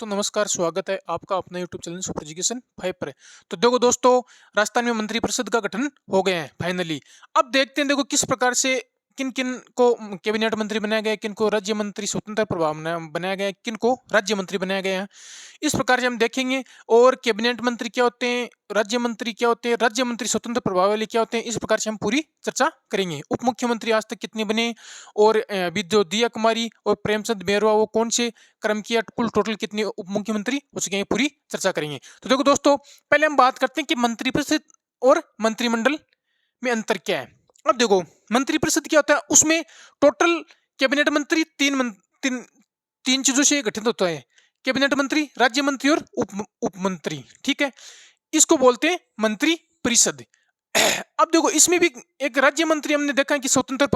दोस्तों नमस्कार, स्वागत है आपका अपना यूट्यूब चैनल सुपर एजुकेशन 5 पर। तो देखो दोस्तों, राजस्थान में मंत्रिपरिषद का गठन हो गया है फाइनली। अब देखते हैं देखो किस प्रकार से किन किन को कैबिनेट मंत्री बनाया गया, किन को राज्य मंत्री स्वतंत्र प्रभाव बनाया गया, किन को राज्य मंत्री बनाया गया है। इस प्रकार से हम देखेंगे। और कैबिनेट मंत्री क्या होते हैं, राज्य मंत्री क्या होते हैं, राज्य मंत्री स्वतंत्र प्रभाव वाले क्या होते हैं, इस प्रकार से हम पूरी चर्चा करेंगे। उप मुख्यमंत्री आज तक कितने बने, और अभी जो दिया कुमारी और प्रेमचंद बैरवा वो कौन से क्रम किया, कुल टोटल कितने उप मुख्यमंत्री हो चुके हैं, पूरी चर्चा करेंगे। तो देखो दोस्तों, पहले हम बात करते हैं कि मंत्रिपरिषद और मंत्रिमंडल में अंतर क्या है। अब देखो, मंत्रिपरिषद क्या होता है, उसमें टोटल कैबिनेट मंत्री तीन चीजों से गठित होता है। कैबिनेट मंत्री, राज्य मंत्री और उप मंत्री। ठीक है, इसको बोलते हैं मंत्री परिषद। अब देखो, इसमें भी एक राज्य मंत्री हमने देखा है कि स्वतंत्र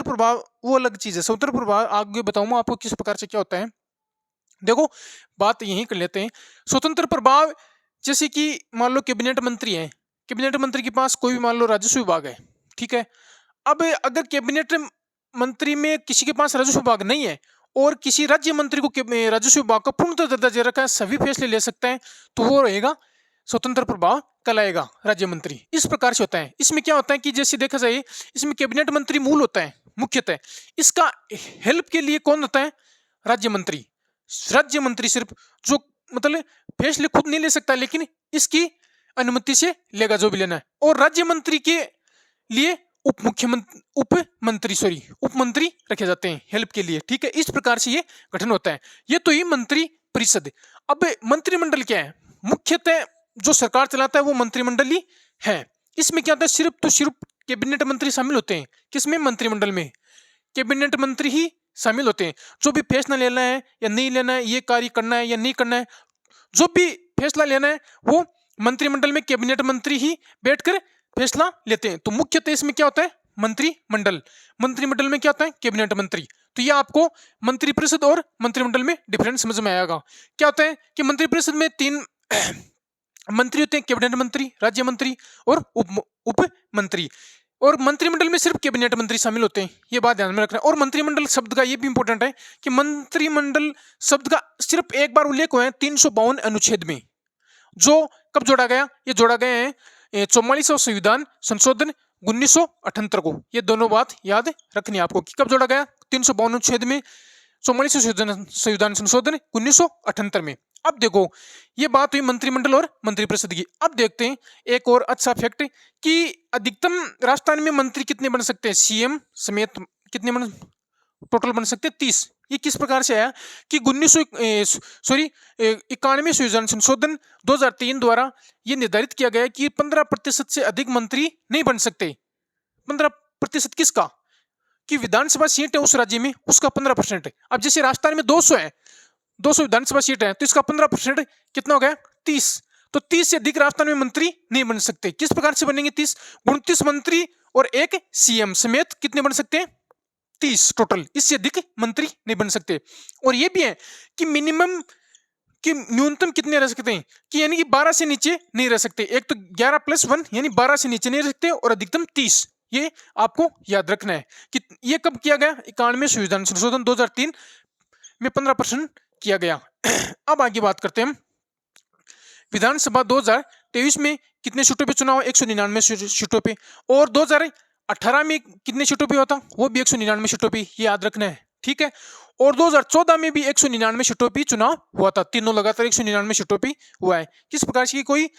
प्रभाव वो अलग चीज है। स्वतंत्र प्रभाव आगे बताऊंगा आपको किस प्रकार से क्या होता है। देखो, बात यही कर लेते हैं। स्वतंत्र प्रभाव जैसे कि मान लो कैबिनेट मंत्री है, कैबिनेट मंत्री के पास कोई भी मान लो राजस्व विभाग है। ठीक है, अब अगर कैबिनेट मंत्री में किसी के पास राजस्व विभाग नहीं है और किसी राज्य मंत्री को राजस्व विभाग का पूर्णतः दर्जा दे रखा है, सभी फैसले ले सकता है, तो वो रहेगा स्वतंत्र प्रभाव कहलाएगा राज्य मंत्री। इस प्रकार से होता है। इसमें क्या होता है कि जैसे देखा जाए, इसमें कैबिनेट मंत्री मूल होता है मुख्यतः। इसका हेल्प के लिए कौन होता है, राज्य मंत्री। राज्य मंत्री सिर्फ जो मतलब फैसले खुद नहीं ले सकता, लेकिन इसकी अनुमति से लेगा जो भी लेना है। और राज्य मंत्री के लिए उप मंत्री रखे जाते हैं हेल्प के लिए। ठीक है, इस प्रकार से ये गठन होता है। ये तो ये मंत्री परिषद। अब मंत्रिमंडल क्या है, मुख्यतः जो सरकार चलाता है वो मंत्रिमंडल ही है। इसमें क्या होता है, सिर्फ कैबिनेट मंत्री शामिल होते हैं। किसमें, मंत्रिमंडल में कैबिनेट मंत्री ही शामिल होते हैं। जो भी फैसला लेना है या नहीं लेना है, ये कार्य करना है या नहीं करना है, जो भी फैसला लेना है वो मंत्रिमंडल में कैबिनेट मंत्री ही बैठकर फैसला लेते हैं। तो मुख्यतः इसमें क्या होता है, मंत्रिमंडल में क्या होता है, कैबिनेट मंत्री। तो ये आपको मंत्रिपरिषद और मंत्रिमंडल में डिफरेंस समझ में आएगा। क्या होता है कि मंत्रिपरिषद में 3 मंत्री होते हैं, कैबिनेट मंत्री, राज्य मंत्री और उप मंत्री। और मंत्रिमंडल में सिर्फ कैबिनेट मंत्री शामिल होते हैं, ये बात ध्यान में रखना है। और मंत्रिमंडल शब्द का ये भी इंपॉर्टेंट है कि मंत्रिमंडल शब्द का सिर्फ एक बार उल्लेख हुआ है 352 अनुच्छेद में। जो कब जोड़ा गया, ये जोड़ा गया है 44वां संविधान संशोधन 1978 को। ये दोनों बात याद रखनी है आपको कि कब जोड़ा गया, 352 अनुच्छेद में, 44वां संविधान संशोधन 1978 में। अब देखो, ये बात हुई मंत्रिमंडल और मंत्रिपरिषद की। अब देखते हैं एक और अच्छा फैक्ट कि अधिकतम राजस्थान में मंत्री कितने बन सकते हैं, सीएम समेत कितने टोटल बन सकते हैं 30। ये किस प्रकार से आया कि 91वें संविधान संशोधन 2003 द्वारा ये निर्धारित किया गया कि 15% से अधिक मंत्री नहीं बन सकते। 15% किसका, कि विधानसभा सीट है उस राज्य में, उसका 15%। अब जैसे राजस्थान में 200 है, 200 विधानसभा सीट है, तो इसका 15% कितना हो गया, 30। तो 30 से अधिक राजस्थान में मंत्री नहीं बन सकते। किस प्रकार से बनेंगे 30, 29 मंत्री और एक सीएम समेत कितने बन सकते हैं, 30 टोटल। इससे अधिक मंत्री नहीं बन सकते। और ये भी है कि मिनिमम कि न्यूनतम कितने रह सकते हैं, कि यानी कि 12 से नीचे नहीं रह सकते। एक तो 11+1 यानी 12 से नीचे नहीं रह सकते, और अधिकतम 30। ये आपको याद रखना है कि ये कब किया गया, 91वें संविधान संशोधन 2003 में 15% किया गया। अब आगे बात करते हैं हम। विधानसभा 2023 में कितने सीटों पे चुनाव, 199 सीटों पे। और 2018 में कितने सीटों पे हुआ था, वो भी 199 सीटों पे, ये याद रखना है। ठीक है, और 2014 में भी 199 सीटों पे चुनाव हुआ था। तीनों लगातार 199 सीटों पे हुआ है। किस प्रकार से कोई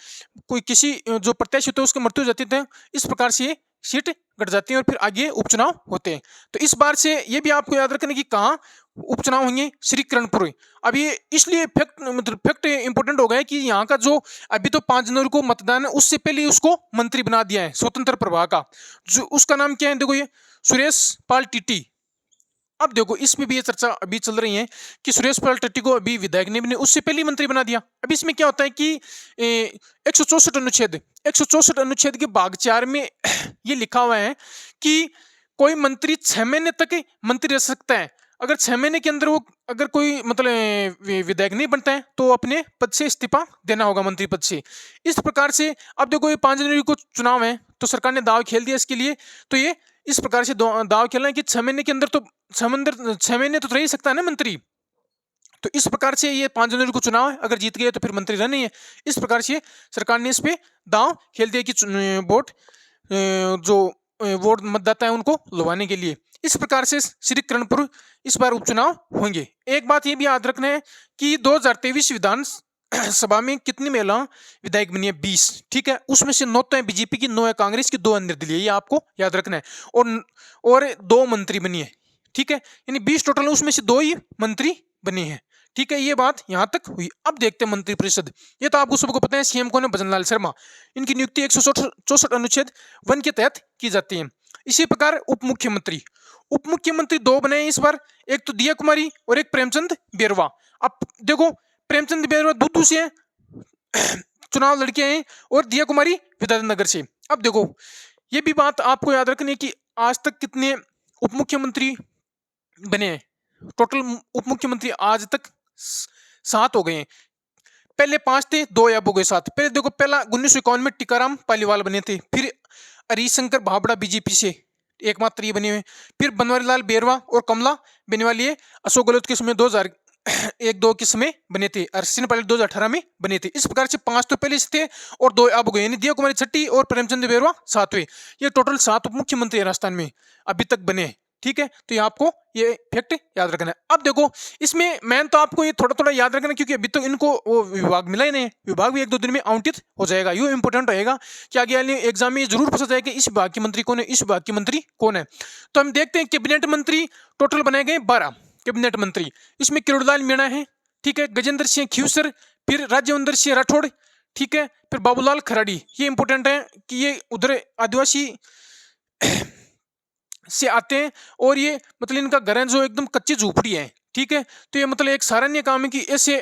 किसी जो प्रत्याशी होते हैं उसकी मृत्यु हो जाती है, इस प्रकार से सीट घट जाती है और फिर आगे उपचुनाव होते हैं। तो इस बार से ये भी आपको याद रखना कि कहाँ उपचुनाव होंगे, श्री किरणपुर। अब ये इसलिए फैक्ट इंपॉर्टेंट हो गया कि यहाँ का जो अभी तो 5 जनवरी को मतदान है, उससे पहले उसको मंत्री बना दिया है स्वतंत्र प्रभाव का। जो उसका नाम क्या है, देखो ये सुरेश पाल टीटी। अब देखो, इसमें भी ये चर्चा अभी चल रही है कि सुरेश पाल टीटी को अभी विधायक ने भी उससे पहले मंत्री बना दिया। अब इसमें क्या होता है कि 164 अनुच्छेद के भाग 4 में ये लिखा हुआ है कि कोई मंत्री 6 महीने तक मंत्री रह सकता है। अगर 6 महीने के अंदर वो अगर कोई मतलब विधायक नहीं बनता है तो अपने पद से इस्तीफा देना होगा, मंत्री पद से। इस प्रकार से अब देखो, ये 5 जनवरी को चुनाव है तो सरकार ने दाव खेल दिया इसके लिए। तो ये इस प्रकार से दाव खेलना है कि 6 महीने के अंदर तो 6 महीने तो रह ही सकता है ना मंत्री। तो इस प्रकार से ये 5 जनवरी को चुनाव है, अगर जीत गए तो फिर मंत्री रहने हैं। इस प्रकार से सरकार ने इस पे दांव खेल दिया कि वोट जो वोट मतदाता है उनको लुभाने के लिए। इस प्रकार से श्री किरणपुर इस बार उपचुनाव होंगे। एक बात ये भी याद रखना है कि 2023 विधान सभा में कितनी महिला विधायक बनी है? 20। ठीक है, उसमें से 9 तो है बीजेपी की, 9 है कांग्रेस की, 2 निर्दलीय, ये आपको याद रखना है। और 2 मंत्री बनी है। ठीक है, यानी 20 टोटल, उसमें से 2 ही मंत्री बने हैं। ठीक है, ये बात यहां तक हुई। अब देखते हैं मंत्रिपरिषद। ये तो आपको सबको पता है, सीएम कौन है? भजनलाल शर्मा। इनकी नियुक्ति 164 अनुच्छेद 1 के तहत की जाती है। इसी प्रकार उप मुख्यमंत्री 2 बने हैं इस बार, एक तो दिया कुमारी और एक प्रेमचंद बेरवा। अब देखो, प्रेमचंद बेरवा दूधू से चुनाव लड़के हैं और दिया कुमारी विद्यानगर से। अब देखो, ये भी बात आपको याद रखनी है कि आज तक कितने उप मुख्यमंत्री बने हैं? टोटल उप मुख्यमंत्री आज तक 7 हो गए हैं। पहले 5 थे, 2 अब हो गए 7। पहले देखो, पहला 1951 में टीकाराम पालीवाल बने थे, फिर हरिशंकर भाभड़ा बीजेपी से एकमात्र ये बने हुए, फिर बनवारीलाल बेरवा और कमला बेनीवाल ये अशोक गहलोत के समय 2001-2 के समय बने थे, और सचिन पायलट 2018 में बने थे। इस प्रकार से 5 तो पहले से थे और 2 अब गए, यानी दिया कुमारी 6ठी और प्रेमचंद बेरवा 7वें। ये टोटल 7 उप मुख्यमंत्री राजस्थान में अभी तक बने। ठीक है, तो ये आपको ये फैक्ट याद रखना है। अब देखो, इसमें मैं तो आपको ये थोड़ा थोड़ा याद रखना, क्योंकि अभी तक इनको वो विभाग मिला ही नहीं है। विभाग भी 1-2 दिन में आवंटित हो जाएगा। ये इंपॉर्टेंट रहेगा कि आगे वाले एग्जाम में जरूर पूछा जाएगा इस विभाग के मंत्री कौन है, इस विभाग के मंत्री कौन है। तो हम देखते हैं, कैबिनेट मंत्री टोटल बनाए गए 12 कैबिनेट मंत्री। इसमें किरोड़ीलाल मीणा है, ठीक है, गजेंद्र सिंह खीवसर, फिर राज्यवर्धन सिंह राठौड़, ठीक है, फिर बाबूलाल खराड़ी। ये इंपॉर्टेंट है कि ये उधर आदिवासी से आते हैं, और ये मतलब इनका घर है जो एकदम कच्ची झोपड़ी है। ठीक है, तो ये मतलब एक सराहनीय काम है कि ऐसे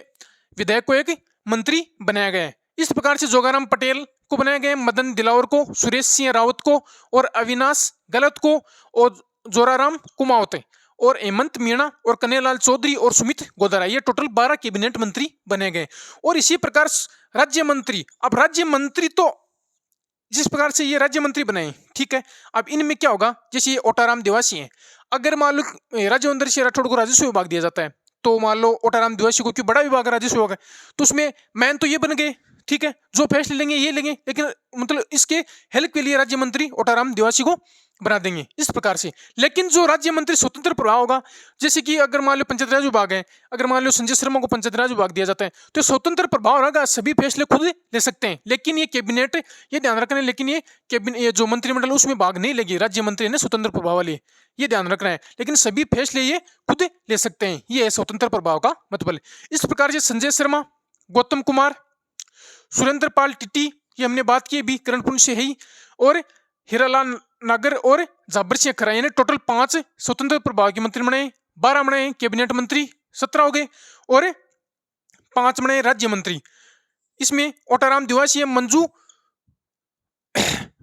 विधायक को एक मंत्री बनाया गया है। इस प्रकार से जोगाराम पटेल को बनाया गया, मदन दिलावर को, सुरेश सिंह रावत को, और अविनाश गलत को, और जोराराम कुमावत, और हेमंत मीणा, और कन्हैयालाल चौधरी, और सुमित गोदारा। ये टोटल 12 कैबिनेट मंत्री बने गए। और इसी प्रकार राज्य मंत्री, अब राज्य मंत्री तो जिस प्रकार से ये राज्य मंत्री बनाए, ठीक है, अब इनमें क्या होगा? जैसे ये ओटाराम दिवासी हैं, अगर मान लो राज्यवर्धन सिंह राठौड़ को राजस्व विभाग दिया जाता है, तो मान लो ओटाराम दिवासी को, क्योंकि बड़ा विभाग है राजस्व विभाग है, तो उसमें मैन तो ये बन गए, ठीक है, जो फैसले लेंगे ये लेंगे, लेकिन मतलब इसके हेल्प के लिए राज्य मंत्री ओटाराम दिवासी को बना देंगे इस प्रकार से। लेकिन जो राज्य मंत्री स्वतंत्र प्रभाव होगा, जैसे कि अगर मान लो पंचायत राज विभाग है, अगर मान लो संजय शर्मा को पंचायत राज विभाग दिया जाता है, तो स्वतंत्र प्रभाव रहेगा, सभी फैसले खुद ले सकते हैं। लेकिन ये कैबिनेट, ये ध्यान रखना है, लेकिन ये जो मंत्रिमंडल उसमें भाग नहीं लेगी, राज्य मंत्री ने स्वतंत्र प्रभाव वाले, ये ध्यान रखना है। लेकिन सभी फैसले ये खुद ले सकते हैं, ये है स्वतंत्र प्रभाव का मतलब। इस प्रकार से संजय शर्मा, गौतम कुमार, सुरेंद्र पाल टिट्टी, ये हमने बात की भी, किरणपुर से ही, और हीरालाल नागर और जाबर सिंह खरा, यानी टोटल 5 स्वतंत्र प्रभाव के मंत्री बने, 12 बने कैबिनेट मंत्री, 17 हो गए, और 5 बने राज्य मंत्री। इसमें ओटाराम दिवासी, मंजू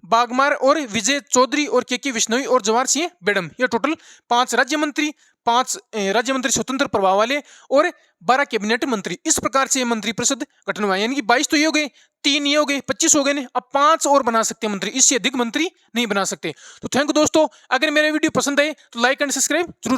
बागमार, और विजय चौधरी, और के विश्नोई, और जवाहर सिंह बेडम। ये टोटल 5 राज्य मंत्री, 5 राज्य मंत्री स्वतंत्र प्रभाव वाले, और 12 कैबिनेट मंत्री। इस प्रकार से मंत्रिपरिषद गठन हुआ, यानी कि 22 तो ये हो गए, 3 ये हो गए, 25 हो गए ने। अब 5 और बना सकते हैं मंत्री, इससे अधिक मंत्री नहीं बना सकते। तो थैंक यू दोस्तों, अगर मेरा वीडियो पसंद आए तो लाइक एंड सब्सक्राइब जरूर करें।